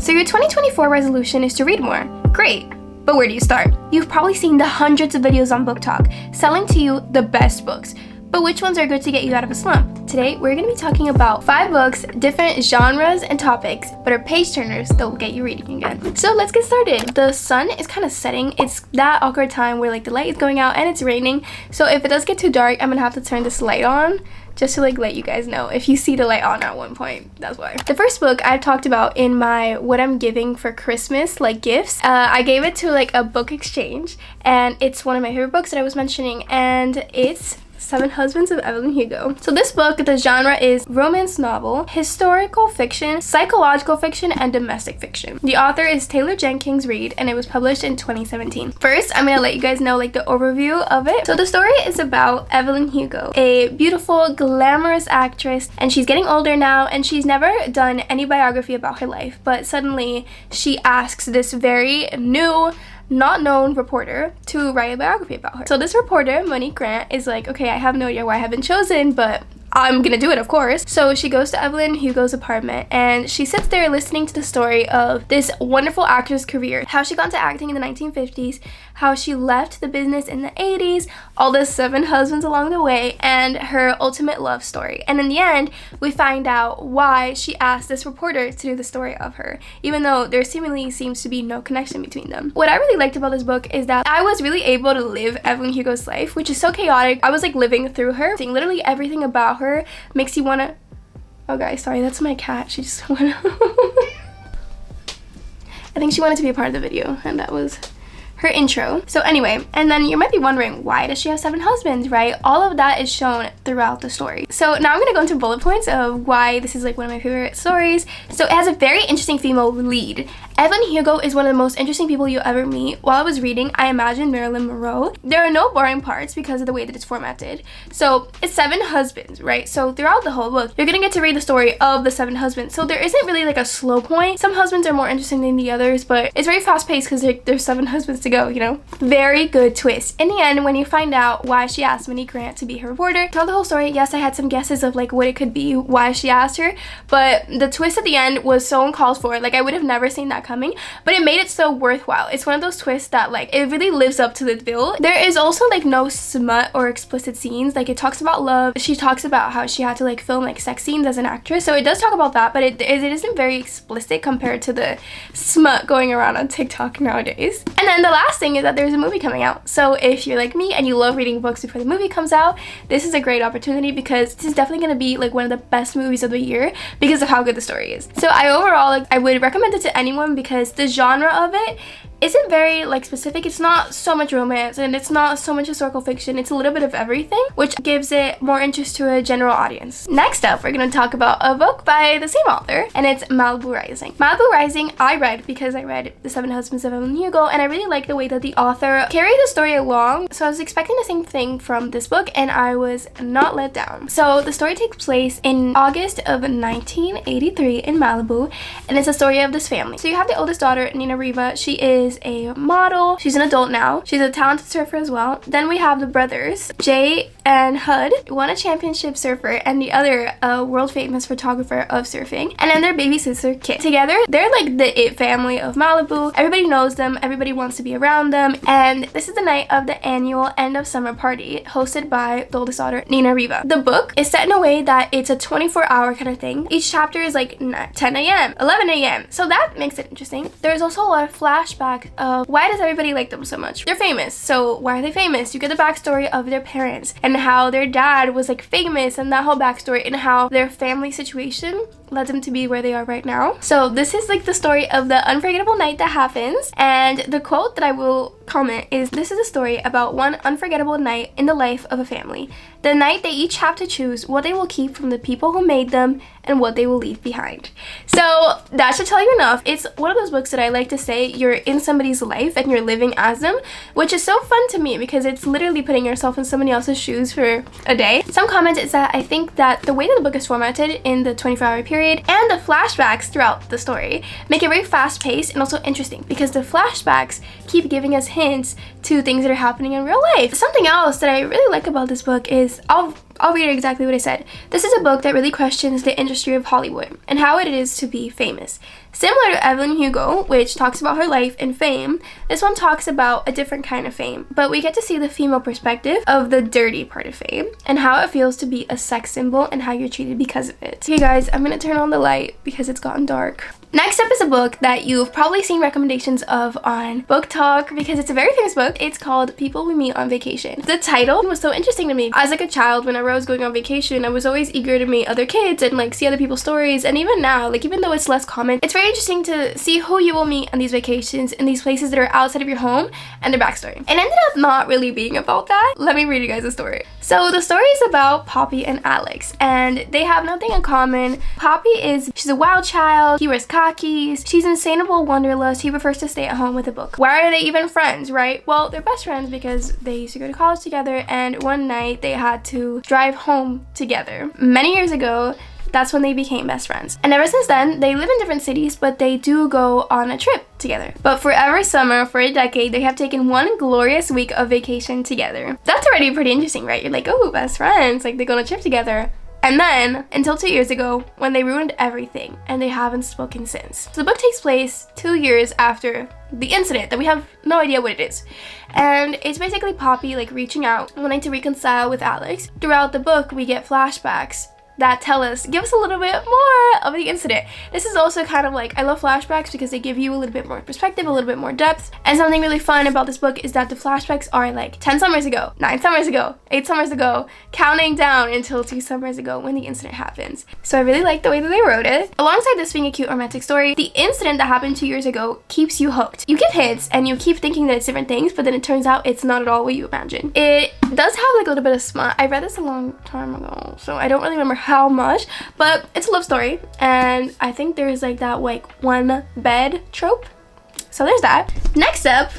So your 2024 resolution is to read more. Great. But where do you start? You've probably seen the hundreds of videos on Book Talk selling to you the best books. But which ones are good to get you out of a slump? Today, we're going to be talking about 5 books, different genres and topics, but are page turners that will get you reading again. So let's get started. The sun is kind of setting. It's that awkward time where like the light is going out and it's raining. So if it does get too dark, I'm going to have to turn this light on just to like let you guys know if you see the light on at one point. That's why. The first book I've talked about in my what I'm giving for Christmas like gifts. I gave it to like a book exchange, and it's one of my favorite books that I was mentioning, and it's 7 Husbands of Evelyn Hugo. So this book, the genre is romance novel, historical fiction, psychological fiction, and domestic fiction. The author is Taylor Jenkins Reid, and it was published in 2017. First, I'm gonna let you guys know like the overview of it. So the story is about Evelyn Hugo, a beautiful, glamorous actress, and she's getting older now, and she's never done any biography about her life, but suddenly she asks this very new, not known reporter to write a biography about her. So this reporter, Monique Grant, is like, okay, I have no idea why I have been chosen, but I'm gonna do it, of course. So she goes to Evelyn Hugo's apartment, and she sits there listening to the story of this wonderful actress career, how she got into acting in the 1950s, how she left the business in the 80s, all the 7 husbands along the way, and her ultimate love story. And in the end, we find out why she asked this reporter to do the story of her, even though there seemingly seems to be no connection between them. What I really liked about this book is that I was really able to live Evelyn Hugo's life, which is so chaotic. I was like living through her. Seeing literally everything about her makes you wanna... Oh guys, sorry, that's my cat. She just wanna... I think she wanted to be a part of the video, and that was her intro. So anyway, and then you might be wondering, why does she have 7 husbands, right? All of that is shown throughout the story. So now I'm gonna go into bullet points of why this is like one of my favorite stories. So it has a very interesting female lead. Evelyn Hugo is one of the most interesting people you'll ever meet. While I was reading, I imagined Marilyn Monroe. There are no boring parts because of the way that it's formatted. So it's 7 husbands, right? So throughout the whole book, you're gonna get to read the story of the 7 husbands. So there isn't really like a slow point. Some husbands are more interesting than the others, but it's very fast paced because there's 7 husbands to go, you know? Very good twist. In the end, when you find out why she asked Monique Grant to be her reporter, throughout the whole story, yes, I had some guesses of like what it could be, why she asked her, but the twist at the end was so uncalled for. Like I would have never seen that coming, but it made it so worthwhile. It's one of those twists that like it really lives up to the bill. There is also like no smut or explicit scenes. Like it talks about love. She talks about how she had to like film like sex scenes as an actress, so it does talk about that, but it isn't very explicit compared to the smut going around on TikTok nowadays. And then the last thing is that there's a movie coming out. So if you're like me and you love reading books before the movie comes out, this is a great opportunity because this is definitely going to be like one of the best movies of the year because of how good the story is. So I would recommend it to anyone because the genre of it isn't very like specific. It's not so much romance and it's not so much historical fiction. It's a little bit of everything, which gives it more interest to a general audience. Next up, we're going to talk about a book by the same author, and it's Malibu Rising. Malibu Rising I read because I read The 7 Husbands of Evelyn Hugo, and I really like the way that the author carried the story along. So I was expecting the same thing from this book, and I was not let down. So the story takes place in August of 1983 in Malibu, and it's a story of this family. So you have the oldest daughter, Nina Riva. She is a model. She's an adult now. She's a talented surfer as well. Then we have the brothers, Jay and Hud, one a championship surfer and the other a world famous photographer of surfing. And then their baby sister, Kit. Together, they're like the it family of Malibu. Everybody knows them. Everybody wants to be around them. And this is the night of the annual end of summer party hosted by the oldest daughter, Nina Riva. The book is set in a way that it's a 24-hour kind of thing. Each chapter is like 10 a.m., 11 a.m. So that makes it interesting. There's also a lot of flashbacks of why does everybody like them so much? They're famous. So why are they famous? You get the backstory of their parents and how their dad was like famous and that whole backstory and how their family situation led them to be where they are right now. So this is like the story of the unforgettable night that happens, and the quote that I will comment is, "This is a story about one unforgettable night in the life of a family. The night they each have to choose what they will keep from the people who made them and what they will leave behind." So that should tell you enough. It's one of those books that I like to say you're in somebody's life and you're living as them, which is so fun to me because it's literally putting yourself in somebody else's shoes for a day. Some comment is that I think that the way that the book is formatted in the 24-hour period and the flashbacks throughout the story make it very fast-paced and also interesting because the flashbacks keep giving us hints to things that are happening in real life. Something else that I really like about this book is I'll I'll read exactly what I said. This is a book that really questions the industry of Hollywood and how it is to be famous. Similar to Evelyn Hugo, which talks about her life and fame, this one talks about a different kind of fame, but we get to see the female perspective of the dirty part of fame and how it feels to be a sex symbol and how you're treated because of it. Okay guys, I'm gonna turn on the light because it's gotten dark. Next up is a book that you've probably seen recommendations of on Book Talk because it's a very famous book. It's called People We Meet on Vacation. The title was so interesting to me. As like a child, whenever I was going on vacation, I was always eager to meet other kids and like see other people's stories. And even now, like even though it's less common, it's very interesting to see who you will meet on these vacations in these places that are outside of your home and their backstory. It ended up not really being about that. Let me read you guys the story. So the story is about Poppy and Alex, and they have nothing in common. Poppy she's a wild child. He wears khakis. She's insanable wanderlust. He prefers to stay at home with a book. Why are they even friends, right? Well, they're best friends because they used to go to college together, and one night they had to drive home together. Many years ago, that's when they became best friends. And ever since then, they live in different cities, but they do go on a trip together. But for every summer, for a decade, they have taken one glorious week of vacation together. That's already pretty interesting, right? You're like, oh, best friends, like they go on a trip together. And then, until 2 years ago, when they ruined everything, and they haven't spoken since. So the book takes place 2 years after the incident that we have no idea what it is. And it's basically Poppy like reaching out, wanting to reconcile with Alex. Throughout the book, we get flashbacks that give us a little bit more of the incident. This is also kind of like, I love flashbacks because they give you a little bit more perspective, a little bit more depth. And something really fun about this book is that the flashbacks are like 10 summers ago, 9 summers ago, 8 summers ago, counting down until 2 summers ago when the incident happens. So I really like the way that they wrote it. Alongside this being a cute romantic story, the incident that happened 2 years ago keeps you hooked. You get hints and you keep thinking that it's different things, but then it turns out it's not at all what you imagine. It does have like a little bit of smut. I read this a long time ago, so I don't really remember how much, but it's a love story, and I think there's like that like one bed trope, so there's that. Next up,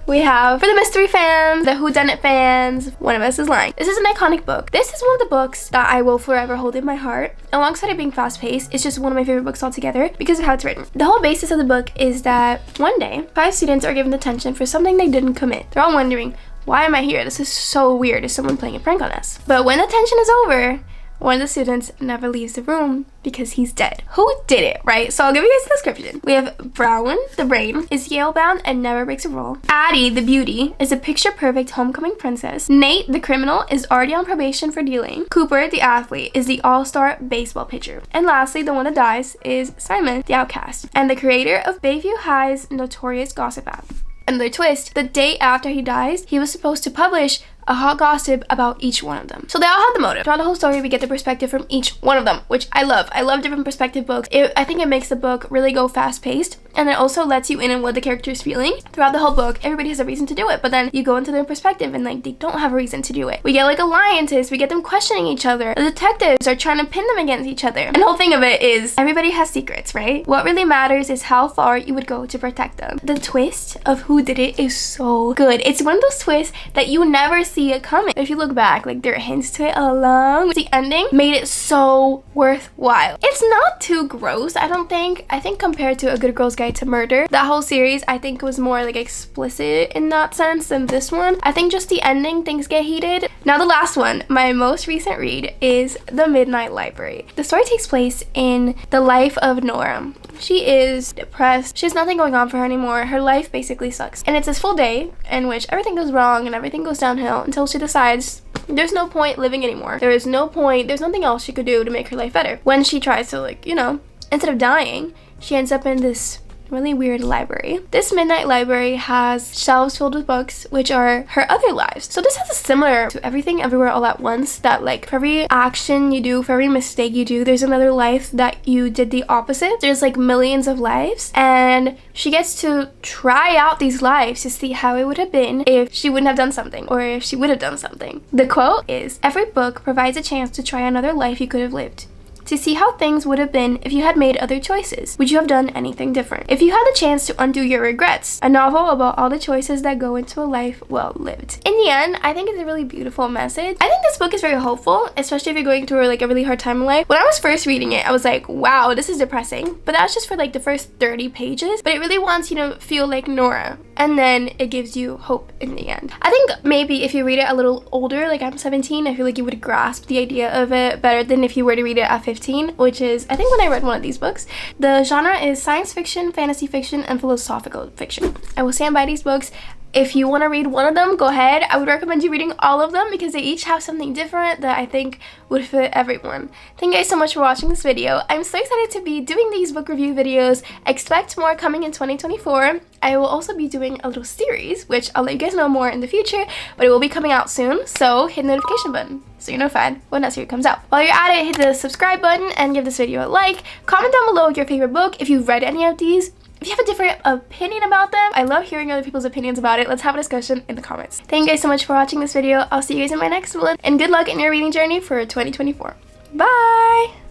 we have, for the mystery fans, the whodunit fans, One of Us is Lying. This is an iconic book. This is one of the books that I will forever hold in my heart. Alongside it being fast-paced, it's just one of my favorite books altogether because of how it's written. The whole basis of the book is that one day, 5 students are given detention for something they didn't commit. They're all wondering, why am I here? This is so weird. Is someone playing a prank on us? But when the tension is over, one of the students never leaves the room because he's dead. Who did it, right? So I'll give you guys the description. We have Brown, the brain, is Yale-bound and never breaks a rule. Addie, the beauty, is a picture-perfect homecoming princess. Nate, the criminal, is already on probation for dealing. Cooper, the athlete, is the all-star baseball pitcher. And lastly, the one that dies is Simon, the outcast, and the creator of Bayview High's notorious gossip app. Another twist, the day after he dies, he was supposed to publish a hot gossip about each one of them. So they all have the motive. Throughout the whole story, we get the perspective from each one of them, which I love. I love different perspective books. I think it makes the book really go fast-paced, and it also lets you in on what the character is feeling. Throughout the whole book, everybody has a reason to do it, but then you go into their perspective and like they don't have a reason to do it. We get like alliances, we get them questioning each other. The detectives are trying to pin them against each other. And the whole thing of it is everybody has secrets, right? What really matters is how far you would go to protect them. The twist of who did it is so good. It's one of those twists that you never see it coming. If you look back, like there are hints to it along. The ending made it so worthwhile. It's not too gross, I don't think. I think compared to A Good Girl's Guide to Murder, that whole series I think was more like explicit in that sense than this one. I think just the ending, things get heated. Now the last one, my most recent read, is The Midnight Library. The story takes place in the life of Nora. She is depressed. She has nothing going on for her anymore. Her life basically sucks. And it's this full day in which everything goes wrong and everything goes downhill until she decides there's no point living anymore. There is no point. There's nothing else she could do to make her life better. When she tries to, like, you know, instead of dying, she ends up in this really weird library. This midnight library has shelves filled with books, which are her other lives. So this has a similar to Everything Everywhere All at Once, that like for every action you do, for every mistake you do, there's another life that you did the opposite. There's like millions of lives, and she gets to try out these lives to see how it would have been if she wouldn't have done something, or if she would have done something. The quote is, "Every book provides a chance to try another life you could have lived, to see how things would have been if you had made other choices. Would you have done anything different? If you had the chance to undo your regrets." A novel about all the choices that go into a life well lived. In the end, I think it's a really beautiful message. I think this book is very hopeful, especially if you're going through like a really hard time in life. When I was first reading it, I was like, wow, this is depressing. But that's just for like the first 30 pages. But it really wants you to feel like Nora. and then it gives you hope in the end. I think maybe if you read it a little older, like I'm 17, I feel like you would grasp the idea of it better than if you were to read it at 15, which is, I think, when I read one of these books. The genre is science fiction, fantasy fiction, and philosophical fiction. I will stand by these books. If you want to read one of them, go ahead. I would recommend you reading all of them because they each have something different that I think would fit everyone. Thank you guys so much for watching this video. I'm so excited to be doing these book review videos. Expect more coming in 2024. I will also be doing a little series, which I'll let you guys know more in the future, but it will be coming out soon, so hit the notification button so you're notified when that series comes out. While you're at it, hit the subscribe button and give this video a like. Comment down below your favorite book if you've read any of these. If you have a different opinion about them, I love hearing other people's opinions about it. Let's have a discussion in the comments. Thank you guys so much for watching this video. I'll see you guys in my next one, and good luck in your reading journey for 2024. Bye!